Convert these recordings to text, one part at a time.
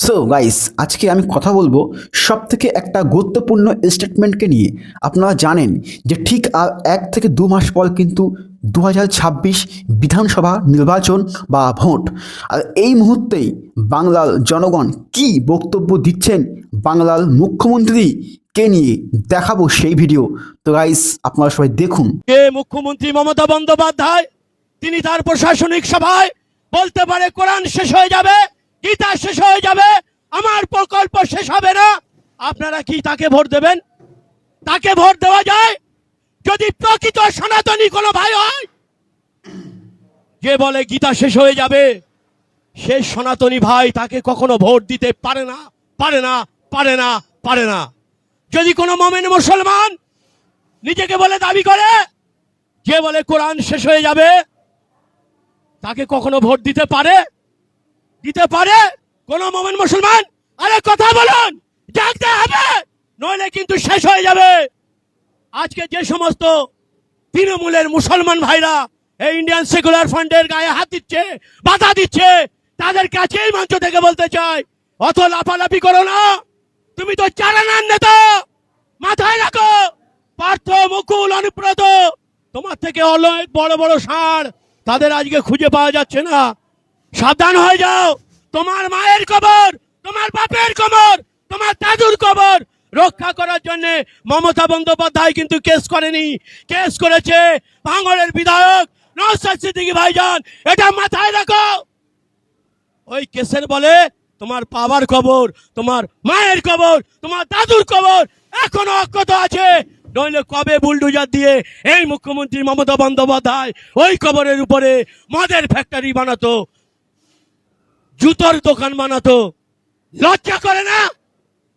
So guys, আজকে আমি কথা বলবো সব থেকে একটা গুরুত্বপূর্ণ স্টেটমেন্টকে নিয়ে। আপনারা জানেন যে ঠিক আর 1 থেকে 2 মাস পর কিন্তু 2026 বিধানসভা নির্বাচন বা ভোট। আর এই মুহূর্তেই বাংলার জনগণ কি বক্তব্য দিচ্ছেন বাংলার মুখ্যমন্ত্রী কে নিয়ে, দেখাবো সেই ভিডিও। তো গাইস, আপনারা সবাই দেখুন। মুখ্যমন্ত্রী মমতা বন্দ্যোপাধ্যায় তিনি তার প্রশাসনিক সভায় বলতে পারে কোরআন শেষ হয়ে যাবে, গীতা শেষ হয়ে যাবে, আমার প্রকল্প শেষ হবে না। আপনারা কি তাকে ভোট দেবেন? তাকে ভোট দেওয়া যায় যদি প্রকৃত সনাতনী কোনো ভাই হয়। যে বলে গীতা শেষ হয়ে যাবে, সে সনাতনী ভাই তাকে কখনো ভোট দিতে পারে না, পারে না, পারে না, পারে না। যদি কোনো মোমেন মুসলমান নিজেকে বলে দাবি করে যে বলে কোরআন শেষ হয়ে যাবে, তাকে কখনো ভোট দিতে পারে? দিতে পারে কোন মোমেন মুসলমান? আরে কথা বলুন, জাগতে হবে, নইলে কিন্তু শেষ হয়ে যাবে। আজকে যে সমস্ত তৃণমূলের মুসলমান ভাইরা এই ইন্ডিয়ান সেকুলার ফান্ডের গায়ে হাত দিচ্ছে, বাধা দিচ্ছে, তাদের কাছে মঞ্চ থেকে বলতে চাই, অত লাফালাফি করো না। তুমি তো চালানার নেতা, মাথায় রাখো। পার্থ, মুকুল, অনুব্রত, তোমার থেকে অনেক বড় বড় ষাঁড়, তাদের আজকে খুঁজে পাওয়া যাচ্ছে না। সাবধান হয়ে যাও। তোমার মায়ের কবর, তোমার বাপের কবর, তোমার দাদুর কবর রক্ষা করার জন্য মমতা বন্দ্যোপাধ্যায় কিন্তু কেস করেনি, কেস করেছে ভাঙড়ের বিধায়ক নওশাদ সিদ্দিকী ভাইজান। এটা মাথায় রাখো। ওই কেসের বলে তোমার বাবার কবর, তোমার মায়ের কবর, তোমার দাদুর কবর এখনো অক্ষত আছে। নইলে কবে বুলডোজার দিয়ে এই মুখ্যমন্ত্রী মমতা বন্দ্যোপাধ্যায় ওই কবরের উপরে মদের ফ্যাক্টরি বানাতো, জুতোর দোকান বানাতো। লজ্জা করে না?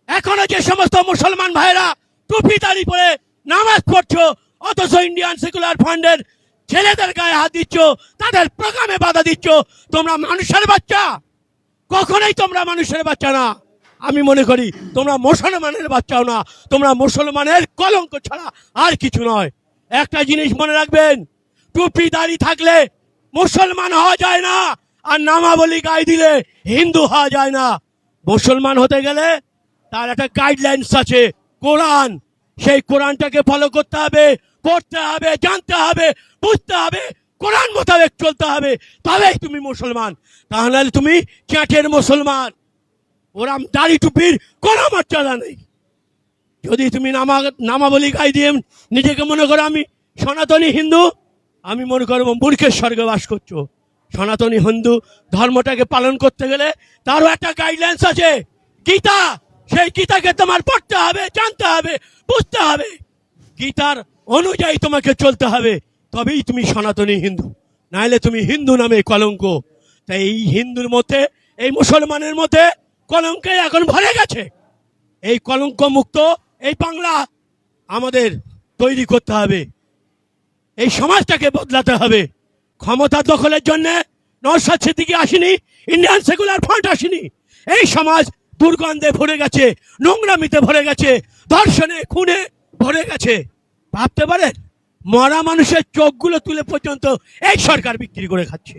এখনো যে সমস্ত মুসলমান ভাইরা টুপি দাড়ি পরে নামাজ পড়ছো, অথচ ইন্ডিয়ান সেকুলার ফান্ডের ছেলেদের গায়ে হাত দিচ্ছ, তাদের প্রোগ্রামে বাধা দিচ্ছ। তোমরা মানুষের বাচ্চা? কখনোই তোমরা মানুষের বাচ্চা না। আমি মনে করি তোমরা মুসলমানের বাচ্চাও না, তোমরা মুসলমানের কলঙ্ক ছাড়া আর কিছু নয়। একটা জিনিস মনে রাখবেন, টুপি দাড়ি থাকলে মুসলমান হওয়া যায় না, আর নামাবলী গায়ে দিলে হিন্দু হওয়া যায় না। মুসলমান হতে গেলে তার একটা গাইডলাইন্স আছে, কোরআন। সেই কোরআনটাকে ফলো করতে হবে, পড়তে হবে, জানতে হবে, বুঝতে হবে, কোরআন মোতাবেক চলতে হবে, তবেই তুমি মুসলমান। তাহলে তুমি চ্যাটের মুসলমান। ওরাম দাড়ি টুপির কোনো মর্যাদা নেই। যদি তুমি নামাবলী গায়ে দিয়ে নিজেকে মনে করো আমি সনাতনী হিন্দু, আমি মনে করবো মূর্খের স্বর্গে বাস করছো। সনাতনী হিন্দু ধর্মটাকে পালন করতে গেলে তারও একটা গাইডলাইন্স আছে, গীতা। সেই গীতাকে তোমার পড়তে হবে, জানতে হবে, বুঝতে হবে, গীতার অনুযায়ী তোমাকে চলতে হবে, তবেই তুমি সনাতনী হিন্দু। নাহলে তুমি হিন্দু নামে কলঙ্ক। তাই এই হিন্দুর মধ্যে, এই মুসলমানের মধ্যে কলঙ্কে এখন ভরে গেছে। এই কলঙ্ক মুক্ত এই বাংলা আমাদের তৈরি করতে হবে। এই সমাজটাকে বদলাতে হবে। ক্ষমতা দখলের জন্য নওশাদ সিদ্দিকী আসেনি, ইন্ডিয়ান সেকুলার ফ্রন্ট আসেনি। এই সমাজ দুর্গন্ধে ভরে গেছে, নোংরামিতে ভরে গেছে, ধর্ষণে, খুনে ভরে গেছে। ভাবতে পারেন, মরা মানুষের চোখগুলো তুলে পর্যন্ত এই সরকার বিক্রি করে খাচ্ছে।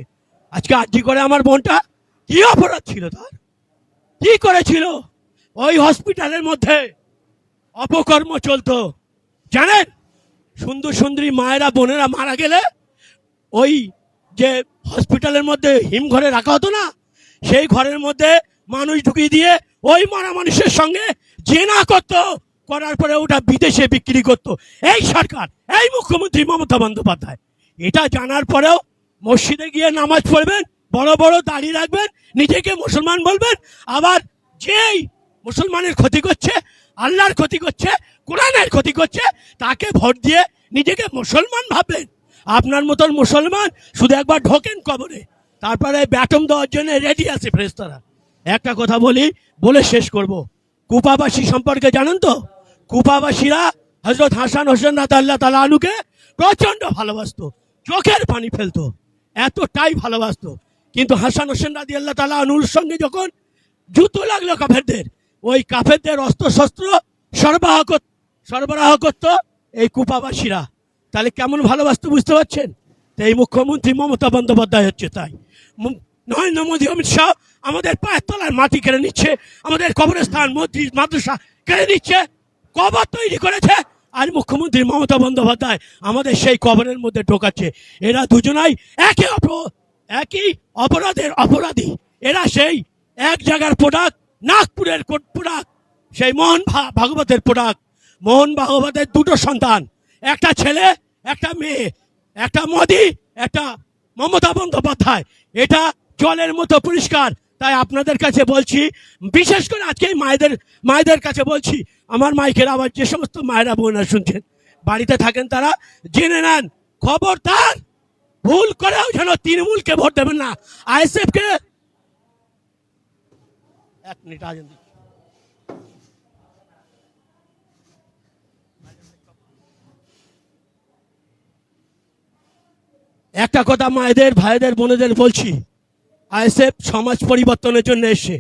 আজকে আর্জি করে আমার বোনটা, কি অপরাধ ছিল তার, কি করেছিল? ওই হসপিটালের মধ্যে অপকর্ম চলতো। জানেন, সুন্দর সুন্দরী মায়েরা, বোনেরা মারা গেলে ওই যে হসপিটালের মধ্যে হিমঘরে রাখা হতো না, সেই ঘরের মধ্যে মানুষ ঢুকিয়ে দিয়ে ওই মারা মানুষের সঙ্গে জেনা করতো, করার পরে ওটা বিদেশে বিক্রি করতো এই সরকার, এই মুখ্যমন্ত্রী মমতা বন্দ্যোপাধ্যায়। এটা জানার পরেও মসজিদে গিয়ে নামাজ পড়বেন, বড় বড় দাড়ি রাখবেন, নিজেকে মুসলমান বলবেন, আবার যেই মুসলমানের ক্ষতি করছে, আল্লাহর ক্ষতি করছে, কোরআনের ক্ষতি করছে, তাকে ভোট দিয়ে নিজেকে মুসলমান ভাববেন। আপনার মতন মুসলমান শুধু একবার ঢোকেন কবরে, তারপরে ব্যাটম দেওয়ার জন্য রেডি আছে ফেরেশতারা। একটা কথা বলি, বলে শেষ করব। কুপাবাসী সম্পর্কে জানেন তো? কুপাবাসীরা হযরত হাসান হোসেন রাদিয়াল্লাহু তাআলা আনহুকে প্রচন্ড ভালোবাসতো, চোখের পানি ফেলতো, এতটাই ভালোবাসতো। কিন্তু হাসান হোসেন রাদিয়াল্লাহু তাআলা আনহুর সঙ্গে যখন যুদ্ধ লাগলো কাফেরদের, ওই কাফেরদের অস্ত্রশস্ত্র সরবরাহ করতো এই কুপাবাসীরা। তাহলে কেমন ভালোবাসতো বুঝতে পারছেন? তো এই মুখ্যমন্ত্রী মমতা বন্দ্যোপাধ্যায় হচ্ছে তাই। নরেন্দ্র মোদী অমিত শাহ আমাদের পায়ের তলার মাটি কেড়ে নিচ্ছে, আমাদের কবরস্থান মসজিদ মাদ্রাসা কেড়ে নিচ্ছে, কবর তৈরি করেছে। আর মুখ্যমন্ত্রী মমতা বন্দ্যোপাধ্যায় আমাদের সেই কবরের মধ্যে ঢোকাচ্ছে। এরা দুজনাই একই অপরাধের অপরাধী। এরা সেই এক জায়গার প্রোডাক্ট, নাগপুরের প্রোডাক্ট, সেই মোহন ভাগবতের প্রোডাক্ট। মোহন ভাগবতের দুটো সন্তান, একটা ছেলে একটা মেয়ে, একটা মোদি একটা মমতা বন্দ্যোপাধ্যায়। এটা জলের মতো পরিষ্কার। তাই আপনাদের কাছে বলছি, বিশেষ করে আজকে মায়েদের কাছে বলছি, আমার মাইকের আবার যে সমস্ত মায়েরা বোনেরা শুনছেন, বাড়িতে থাকেন, তারা জেনে নেন, খবরদার ভুল করেও যেন তৃণমূলকে ভোট দেবেন না, আইএসএফ কে। এক মিনিট আছেন, একটা কথা মায়েদের ভাইদের বোনেদের বলছি, আইএসএফ সমাজ পরিবর্তনের জন্য এসে